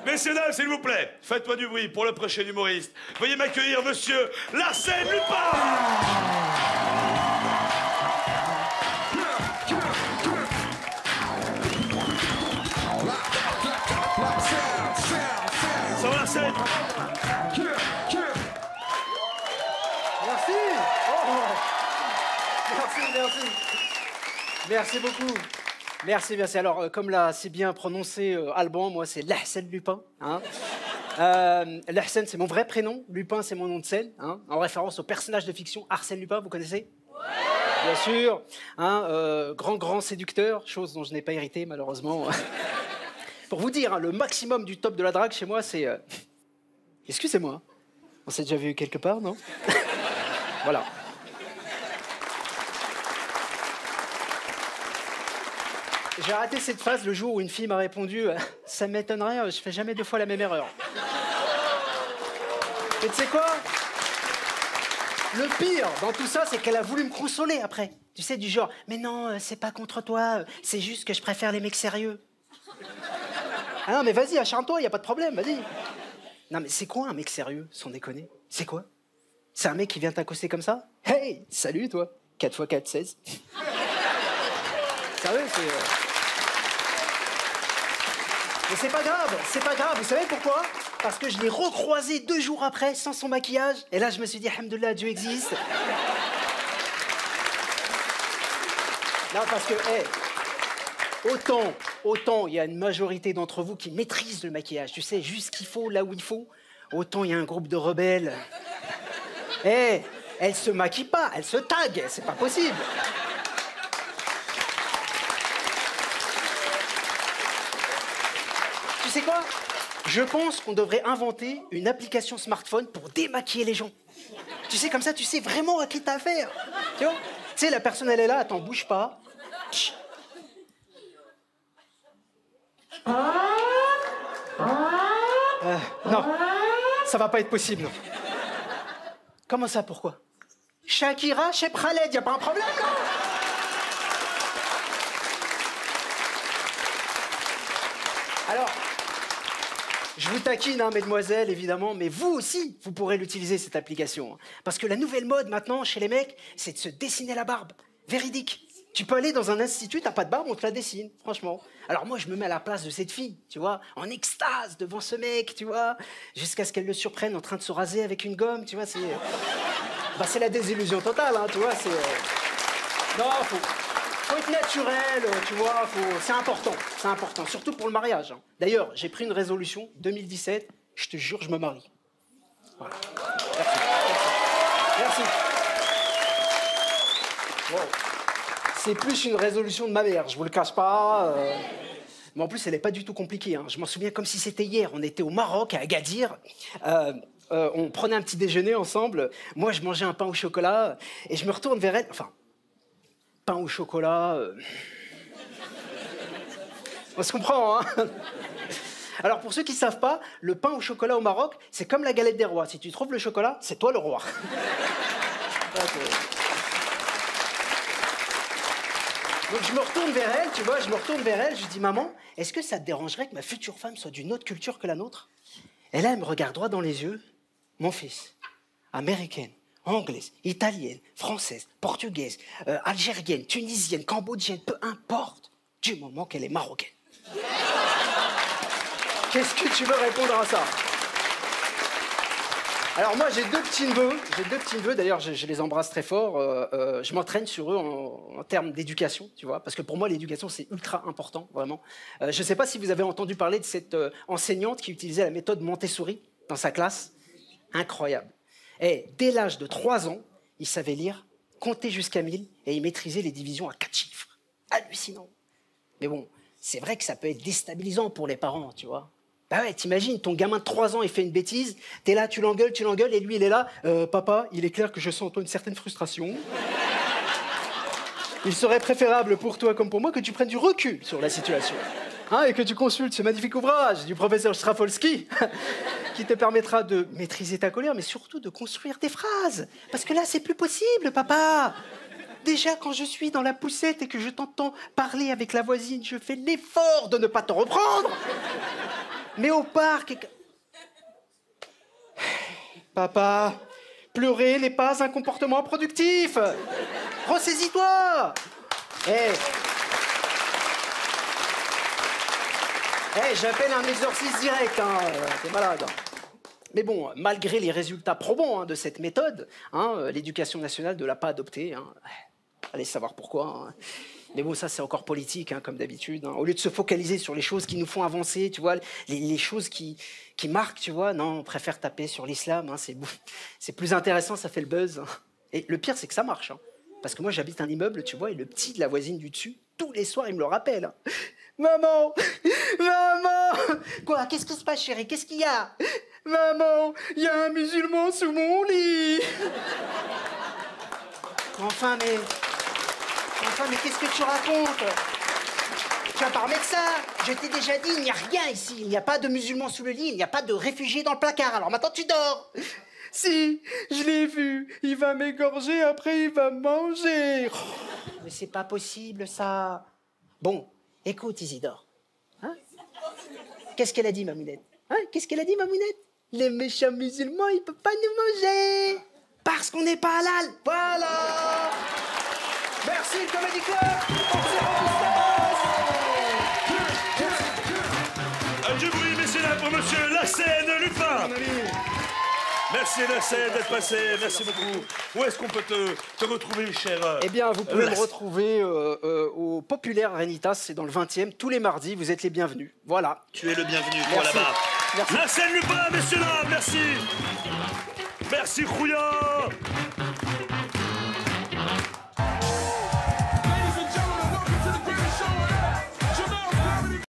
Messieurs, dames, s'il vous plaît, faites-moi du bruit pour le prochain humoriste. Veuillez m'accueillir, monsieur Larcène Lupin. Ça va, Larcène? Merci. Oh. Merci. Merci beaucoup. Merci. Alors, comme l'a si bien prononcé Alban, moi, c'est Larcène Lupin. Hein. Larcène, c'est mon vrai prénom. Lupin, c'est mon nom de scène. Hein, en référence au personnage de fiction Arsène Lupin, vous connaissez? Ouais. Bien sûr. Hein, grand séducteur, chose dont je n'ai pas hérité, malheureusement. Pour vous dire, hein, le maximum du top de la drague chez moi, c'est... Excusez-moi. On s'est déjà vu quelque part, non? Voilà. J'ai raté cette phase le jour où une fille m'a répondu « Ça m'étonnerait, je fais jamais deux fois la même erreur. » Et tu sais quoi? Le pire dans tout ça, c'est qu'elle a voulu me consoler après. Tu sais, du genre « Mais non, c'est pas contre toi, c'est juste que je préfère les mecs sérieux. » Ah non, mais vas-y, acharne-toi, y a pas de problème, vas-y. Non, mais c'est quoi un mec sérieux, sans déconner? C'est quoi? C'est un mec qui vient t'accoster comme ça? Hey, salut toi, 4x4, 16. Sérieux, c'est... Mais c'est pas grave, vous savez pourquoi? Parce que je l'ai recroisé 2 jours après, sans son maquillage, et là je me suis dit, alhamdoulilah, Dieu existe. Non, parce que, hey, autant il y a une majorité d'entre vous qui maîtrisent le maquillage, tu sais, juste ce qu'il faut, là où il faut, autant il y a un groupe de rebelles. Hey, elle se maquille pas, elle se tague, c'est pas possible. Tu sais quoi? Je pense qu'on devrait inventer une application smartphone pour démaquiller les gens. Tu sais, comme ça, tu sais vraiment à qui t'as affaire. Tu vois? Tu sais, la personne, elle est là, attends, bouge pas. Chut. Non, ça va pas être possible. Comment ça, pourquoi? Shakira, chez Khaled, y a pas un problème, non? Alors, je vous taquine, hein, mesdemoiselles, évidemment, mais vous aussi, vous pourrez l'utiliser, cette application. Parce que la nouvelle mode, maintenant, chez les mecs, c'est de se dessiner la barbe. Véridique. Tu peux aller dans un institut, t'as pas de barbe, on te la dessine, franchement. Alors moi, je me mets à la place de cette fille, tu vois, en extase devant ce mec, tu vois, jusqu'à ce qu'elle le surprenne en train de se raser avec une gomme, tu vois, c'est... Bah, c'est la désillusion totale, hein, tu vois, c'est... Non, faut être naturel, tu vois, c'est important, surtout pour le mariage. Hein. D'ailleurs, j'ai pris une résolution, 2017, je te jure, je me marie. Voilà. Merci. Wow. C'est plus une résolution de ma mère, je vous le cache pas. Mais en plus, elle n'est pas du tout compliquée. Hein. Je m'en souviens comme si c'était hier. On était au Maroc, à Agadir. On prenait un petit déjeuner ensemble. Moi, je mangeais un pain au chocolat. Et je me retourne vers elle. Enfin, pain au chocolat... On se comprend, hein? Alors, pour ceux qui ne savent pas, le pain au chocolat au Maroc, c'est comme la galette des rois. Si tu trouves le chocolat, c'est toi le roi. Donc je me retourne vers elle, tu vois, je lui dis « Maman, est-ce que ça te dérangerait que ma future femme soit d'une autre culture que la nôtre ?» Et là, elle me regarde droit dans les yeux. « Mon fils, américaine, anglaise, italienne, française, portugaise, algérienne, tunisienne, cambodgienne, peu importe, du moment qu'elle est marocaine. » Qu'est-ce que tu veux répondre à ça? Alors moi, j'ai deux petits neveux, d'ailleurs je les embrasse très fort, je m'entraîne sur eux en termes d'éducation, tu vois, parce que pour moi l'éducation c'est ultra important, vraiment. Je ne sais pas si vous avez entendu parler de cette enseignante qui utilisait la méthode Montessori dans sa classe, incroyable. Et dès l'âge de 3 ans, il savait lire, compter jusqu'à 1000 et il maîtrisait les divisions à 4 chiffres. Hallucinant. Mais bon, c'est vrai que ça peut être déstabilisant pour les parents, tu vois. Bah ouais, t'imagines, ton gamin de 3 ans, il fait une bêtise, t'es là, tu l'engueules, et lui, il est là, papa, il est clair que je sens en toi une certaine frustration. Il serait préférable pour toi comme pour moi que tu prennes du recul sur la situation. Hein, et que tu consultes ce magnifique ouvrage du professeur Strafolski, qui te permettra de maîtriser ta colère, mais surtout de construire tes phrases. Parce que là, c'est plus possible, papa. Déjà, quand je suis dans la poussette et que je t'entends parler avec la voisine, je fais l'effort de ne pas te reprendre. Mais au parc... Papa, pleurer n'est pas un comportement productif. Ressaisis-toi. J'appelle un exorciste direct, hein. T'es malade. Mais bon, malgré les résultats probants de cette méthode, l'éducation nationale ne l'a pas adoptée. Allez savoir pourquoi. Mais bon, ça, c'est encore politique, comme d'habitude. Au lieu de se focaliser sur les choses qui nous font avancer, tu vois, les choses qui marquent, tu vois, non, on préfère taper sur l'islam. C'est plus intéressant, ça fait le buzz. Et le pire, c'est que ça marche. Parce que moi, j'habite un immeuble, tu vois, et le petit de la voisine du dessus, tous les soirs, il me le rappelle. Maman! Maman! Quoi? Qu'est-ce qui se passe, chérie? Qu'est-ce qu'il y a? Maman, il y a un musulman sous mon lit! Enfin, mais qu'est-ce que tu racontes? Tu vas pas remettre ça? Je t'ai déjà dit, il n'y a rien ici. Il n'y a pas de musulmans sous le lit, il n'y a pas de réfugiés dans le placard. Alors maintenant, tu dors! Si, je l'ai vu. Il va m'égorger, après il va me manger. Oh, mais c'est pas possible, ça. Bon, écoute, Isidore. Qu'est-ce qu'elle a dit, Mamounette? Qu'est-ce qu'elle a dit, Mamounette? Les méchants musulmans, ils peuvent pas nous manger. Parce qu'on n'est pas halal. Voilà. Merci, le Comedy Club. Du bruit, messieurs, là, pour monsieur Lassène Lupin. Merci Lassène d'être passé, merci beaucoup. Où est-ce qu'on peut te retrouver, cher? Eh bien, vous pouvez me retrouver au Populaire Renitas, c'est dans le 20e, tous les mardis, vous êtes les bienvenus. Voilà. Tu es le bienvenu, toi là-bas. Lassène Lupin, messieurs, là, merci. Merci, Rouillard.